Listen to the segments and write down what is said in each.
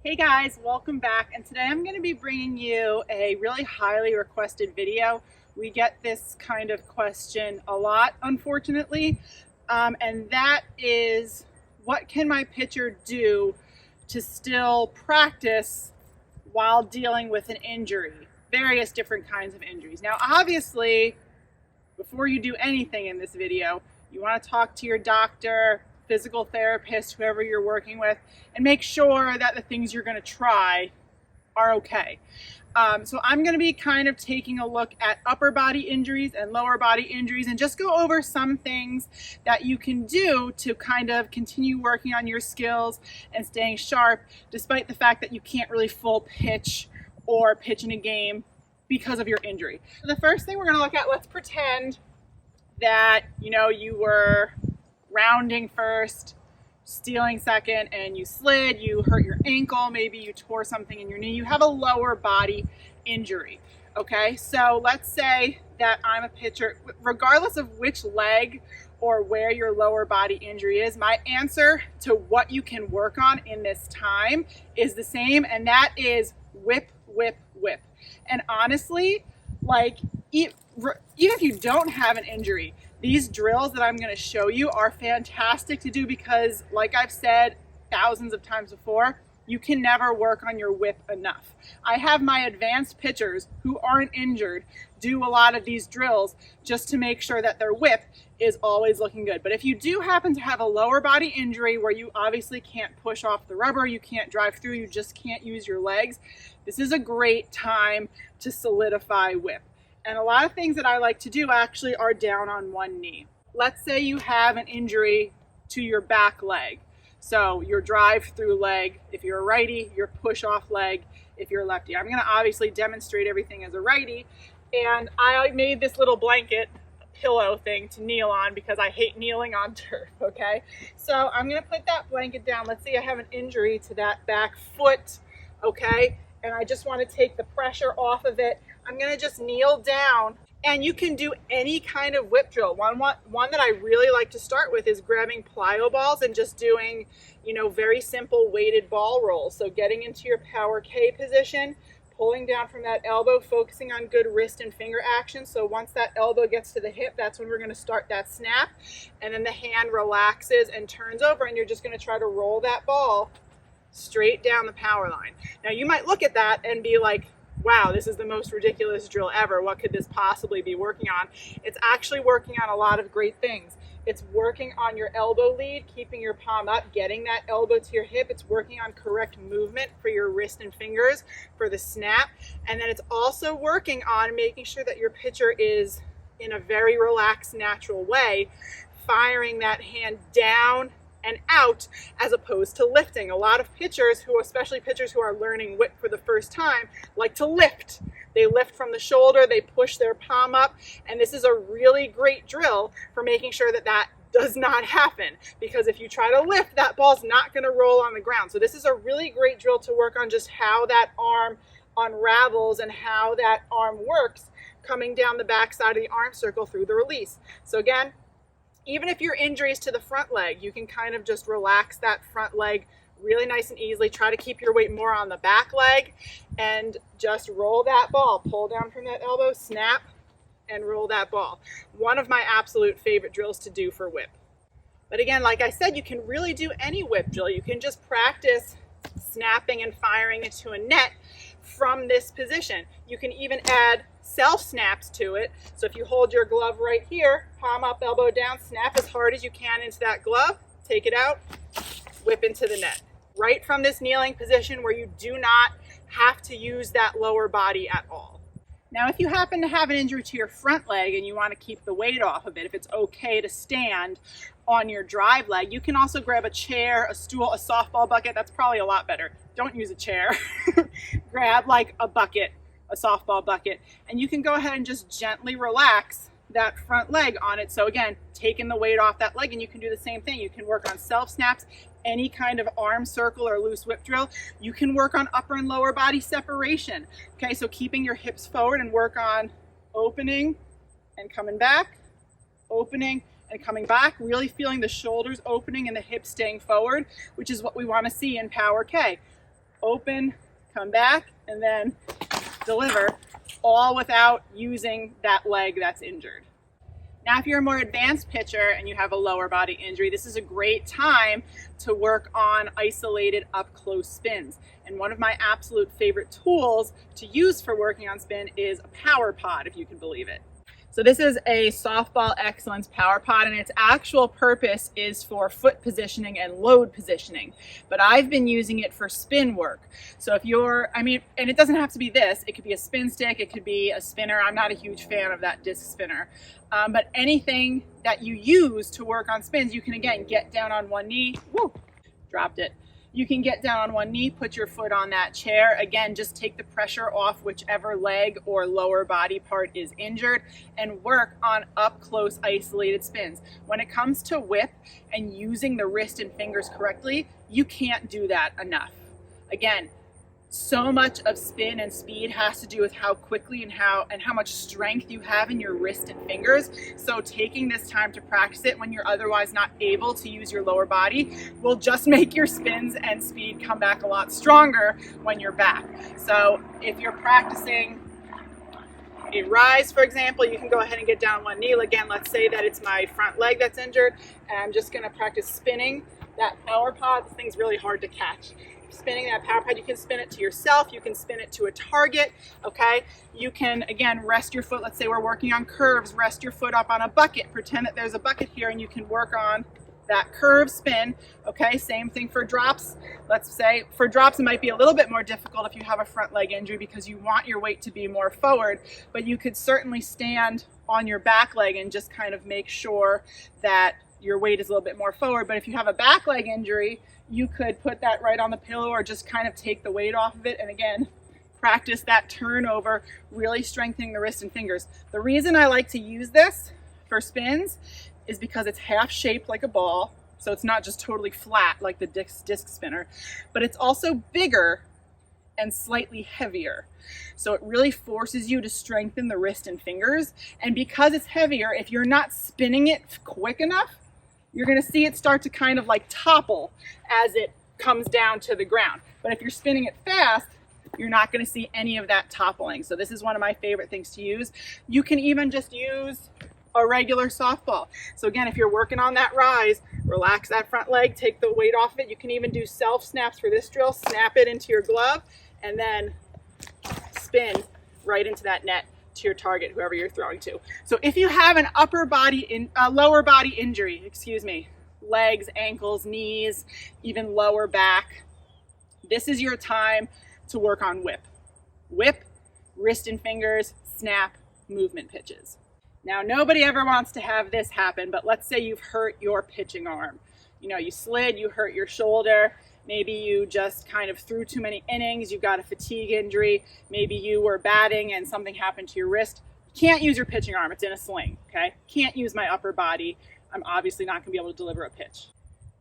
Hey guys, welcome back. And today I'm going to be bringing you a really highly requested video. We get this kind of question a lot, unfortunately, and that is, what can my pitcher do to still practice while dealing with an injury? Various different kinds of injuries. Now, obviously, before you do anything in this video, you want to talk to your doctor, physical therapist, whoever you're working with, and make sure that the things you're going to try are okay. So I'm going to be kind of taking a look at upper body injuries and lower body injuries and just go over some things that you can do to kind of continue working on your skills and staying sharp despite the fact that you can't really full pitch or pitch in a game because of your injury. So the first thing we're going to look at, let's pretend that you were rounding first, stealing second, and you slid, you hurt your ankle, maybe you tore something in your knee, you have a lower body injury. Okay, so let's say that I'm a pitcher, regardless of which leg or where your lower body injury is, my answer to what you can work on in this time is the same, and that is whip, whip, whip. And honestly, like, even if you don't have an injury, these drills that I'm going to show you are fantastic to do because, like I've said thousands of times before, you can never work on your whip enough. I have my advanced pitchers who aren't injured do a lot of these drills just to make sure that their whip is always looking good. But if you do happen to have a lower body injury where you obviously can't push off the rubber, you can't drive through, you just can't use your legs, this is a great time to solidify whip. And a lot of things that I like to do actually are down on one knee. Let's say you have an injury to your back leg. So your drive through leg, if you're a righty, your push off leg, if you're a lefty. I'm gonna obviously demonstrate everything as a righty. And I made this little blanket pillow thing to kneel on because I hate kneeling on turf, okay? So I'm gonna put that blanket down. Let's say I have an injury to that back foot, okay? And I just wanna take the pressure off of it. I'm gonna just kneel down, and you can do any kind of whip drill. One that I really like to start with is grabbing plyo balls and just doing, very simple weighted ball rolls. So getting into your power K position, pulling down from that elbow, focusing on good wrist and finger action. So once that elbow gets to the hip, that's when we're gonna start that snap. And then the hand relaxes and turns over, and you're just gonna try to roll that ball straight down the power line. Now you might look at that and be like, wow, this is the most ridiculous drill ever. What could this possibly be working on? It's actually working on a lot of great things. It's working on your elbow lead, keeping your palm up, getting that elbow to your hip. It's working on correct movement for your wrist and fingers for the snap. And then it's also working on making sure that your pitcher is in a very relaxed, natural way, firing that hand down and out as opposed to lifting. A lot of pitchers, especially pitchers who are learning whip for the first time, like to lift. They lift from the shoulder, they push their palm up, and this is a really great drill for making sure that that does not happen, because if you try to lift, that ball's not gonna roll on the ground. So this is a really great drill to work on just how that arm unravels and how that arm works coming down the back side of the arm circle through the release. So again, even if your injury is to the front leg, you can kind of just relax that front leg really nice and easily. Try to keep your weight more on the back leg and just roll that ball. Pull down from that elbow, snap, and roll that ball. One of my absolute favorite drills to do for whip. But again, like I said, you can really do any whip drill. You can just practice snapping and firing into a net from this position. You can even add self snaps to it. So if you hold your glove right here, palm up, elbow down, snap as hard as you can into that glove, take it out, whip into the net. Right from this kneeling position where you do not have to use that lower body at all. Now, if you happen to have an injury to your front leg and you want to keep the weight off of it, if it's okay to stand on your drive leg, you can also grab a chair, a stool, a softball bucket. That's probably a lot better. Don't use a chair. Grab like a bucket, a softball bucket, and you can go ahead and just gently relax that front leg on it. So again, taking the weight off that leg, and you can do the same thing. You can work on self snaps, any kind of arm circle or loose whip drill. You can work on upper and lower body separation. Okay, so keeping your hips forward and work on opening and coming back, opening and coming back, really feeling the shoulders opening and the hips staying forward, which is what we want to see in Power K. open, come back, and then deliver, all without using that leg that's injured. Now, if you're a more advanced pitcher and you have a lower body injury, this is a great time to work on isolated up close spins. And one of my absolute favorite tools to use for working on spin is a power pod, if you can believe it. So this is a softball excellence power pod, and its actual purpose is for foot positioning and load positioning. But I've been using it for spin work. So if you're, and it doesn't have to be this, it could be a spin stick, it could be a spinner. I'm not a huge fan of that disc spinner. But anything that you use to work on spins, you can again get down on one knee, dropped it. You can get down on one knee, put your foot on that chair. Again, just take the pressure off whichever leg or lower body part is injured and work on up close isolated spins. When it comes to whip and using the wrist and fingers correctly, you can't do that enough. Again, so much of spin and speed has to do with how quickly and how much strength you have in your wrist and fingers. So taking this time to practice it when you're otherwise not able to use your lower body will just make your spins and speed come back a lot stronger when you're back. So if you're practicing a rise, for example, you can go ahead and get down one knee. Again, let's say that it's my front leg that's injured, and I'm just gonna practice spinning that power pod. This thing's really hard to catch. Spinning that power pod, you can spin it to yourself, you can spin it to a target, okay? You can, again, rest your foot. Let's say we're working on curves, rest your foot up on a bucket, pretend that there's a bucket here, and you can work on that curve spin, okay? Same thing for drops. Let's say for drops, it might be a little bit more difficult if you have a front leg injury because you want your weight to be more forward, but you could certainly stand on your back leg and just kind of make sure that your weight is a little bit more forward. But if you have a back leg injury, you could put that right on the pillow or just kind of take the weight off of it. And again, practice that turnover, really strengthening the wrist and fingers. The reason I like to use this for spins is because it's half shaped like a ball. So it's not just totally flat like the disc spinner, but it's also bigger and slightly heavier. So it really forces you to strengthen the wrist and fingers. And because it's heavier, if you're not spinning it quick enough, you're gonna see it start to kind of like topple as it comes down to the ground. But if you're spinning it fast, you're not gonna see any of that toppling. So this is one of my favorite things to use. You can even just use a regular softball. So again, if you're working on that rise, relax that front leg, take the weight off of it. You can even do self snaps for this drill, snap it into your glove, and then spin right into that net to your target, whoever you're throwing to. So if you have an lower body injury, legs, ankles, knees, even lower back, this is your time to work on whip. Whip, wrist and fingers, snap, movement pitches. Now, nobody ever wants to have this happen, but let's say you've hurt your pitching arm. You slid, you hurt your shoulder. Maybe you just kind of threw too many innings, you got a fatigue injury, maybe you were batting and something happened to your wrist. You can't use your pitching arm, it's in a sling, okay? Can't use my upper body. I'm obviously not gonna be able to deliver a pitch.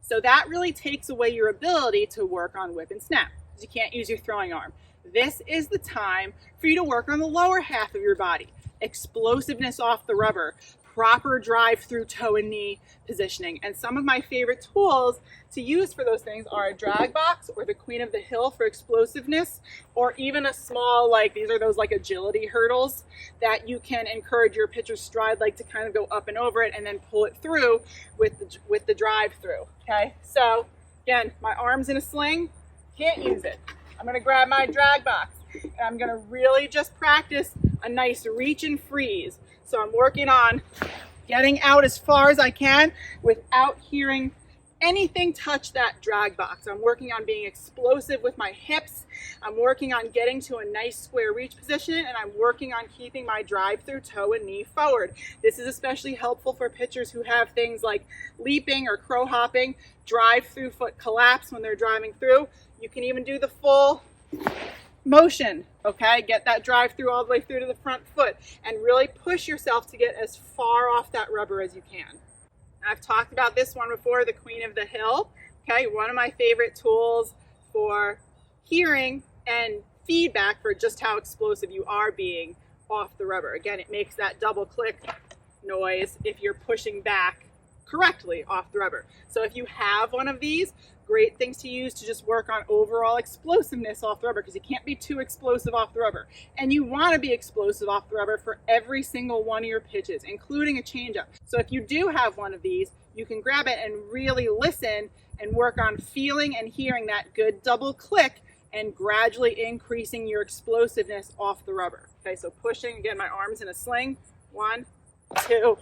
So that really takes away your ability to work on whip and snap, because you can't use your throwing arm. This is the time for you to work on the lower half of your body. Explosiveness off the rubber, proper drive through toe and knee positioning. And some of my favorite tools to use for those things are a drag box or the Queen of the Hill for explosiveness, or even a small, these are those agility hurdles that you can encourage your pitcher's stride leg to kind of go up and over it and then pull it through with the drive through, okay? So again, my arm's in a sling, can't use it. I'm gonna grab my drag box and I'm gonna really just practice a nice reach and freeze. So I'm working on getting out as far as I can without hearing anything touch that drag box. I'm working on being explosive with my hips. I'm working on getting to a nice square reach position, and I'm working on keeping my drive through toe and knee forward. This is especially helpful for pitchers who have things like leaping or crow hopping, drive through foot collapse when they're driving through. You can even do the full motion, okay? Get that drive through all the way through to the front foot and really push yourself to get as far off that rubber as you can. I've talked about this one before, the Queen of the Hill, okay? One of my favorite tools for hearing and feedback for just how explosive you are being off the rubber. Again, it makes that double click noise if you're pushing back correctly off the rubber. So if you have one of these, great things to use to just work on overall explosiveness off the rubber, because you can't be too explosive off the rubber. And you want to be explosive off the rubber for every single one of your pitches, including a changeup. So if you do have one of these, you can grab it and really listen and work on feeling and hearing that good double click and gradually increasing your explosiveness off the rubber. Okay, so pushing, again, my arm's in a sling. 1, 2,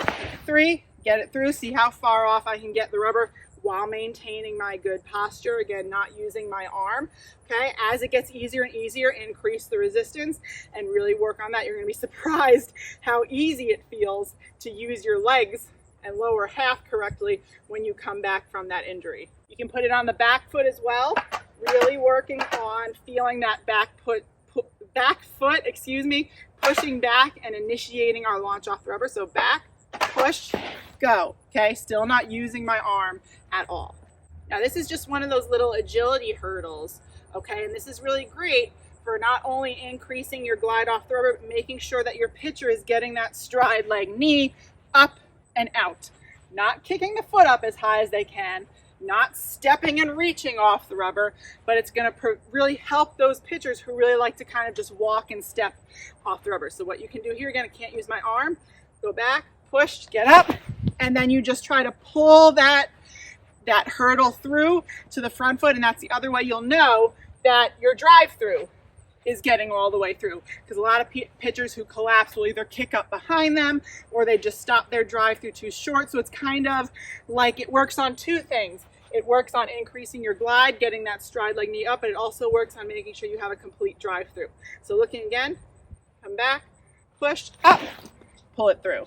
3, get it through. See how far off I can get the rubber while maintaining my good posture. Again, not using my arm. Okay, as it gets easier and easier, increase the resistance and really work on that. You're gonna be surprised how easy it feels to use your legs and lower half correctly when you come back from that injury. You can put it on the back foot as well, really working on feeling that back foot, pushing back and initiating our launch off the rubber. So back, push, go. Okay, still not using my arm at all. Now this is just one of those little agility hurdles, okay, and this is really great for not only increasing your glide off the rubber, but making sure that your pitcher is getting that stride leg, knee up and out. Not kicking the foot up as high as they can, not stepping and reaching off the rubber, but it's going to really help those pitchers who really like to kind of just walk and step off the rubber. So what you can do here, again, I can't use my arm, go back, push, get up, and then you just try to pull that hurdle through to the front foot, and that's the other way you'll know that your drive through is getting all the way through, because a lot of pitchers who collapse will either kick up behind them or they just stop their drive through too short. So it's kind of like it works on two things. It works on increasing your glide, getting that stride leg knee up, but it also works on making sure you have a complete drive through. So looking again, come back, push, up, pull it through.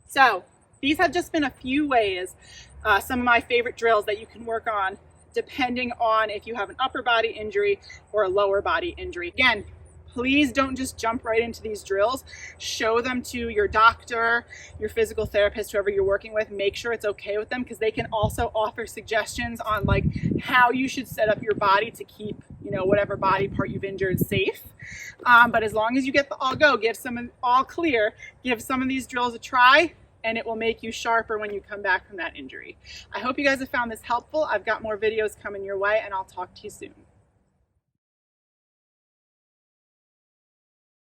So these have just been a few ways, some of my favorite drills that you can work on depending on if you have an upper body injury or a lower body injury. Again, please don't just jump right into these drills. Show them to your doctor, your physical therapist, whoever you're working with. Make sure it's okay with them, because they can also offer suggestions on like how you should set up your body to keep, whatever body part you've injured safe. But as long as you get the all go, all clear, give some of these drills a try, and it will make you sharper when you come back from that injury. I hope you guys have found this helpful. I've got more videos coming your way, and I'll talk to you soon.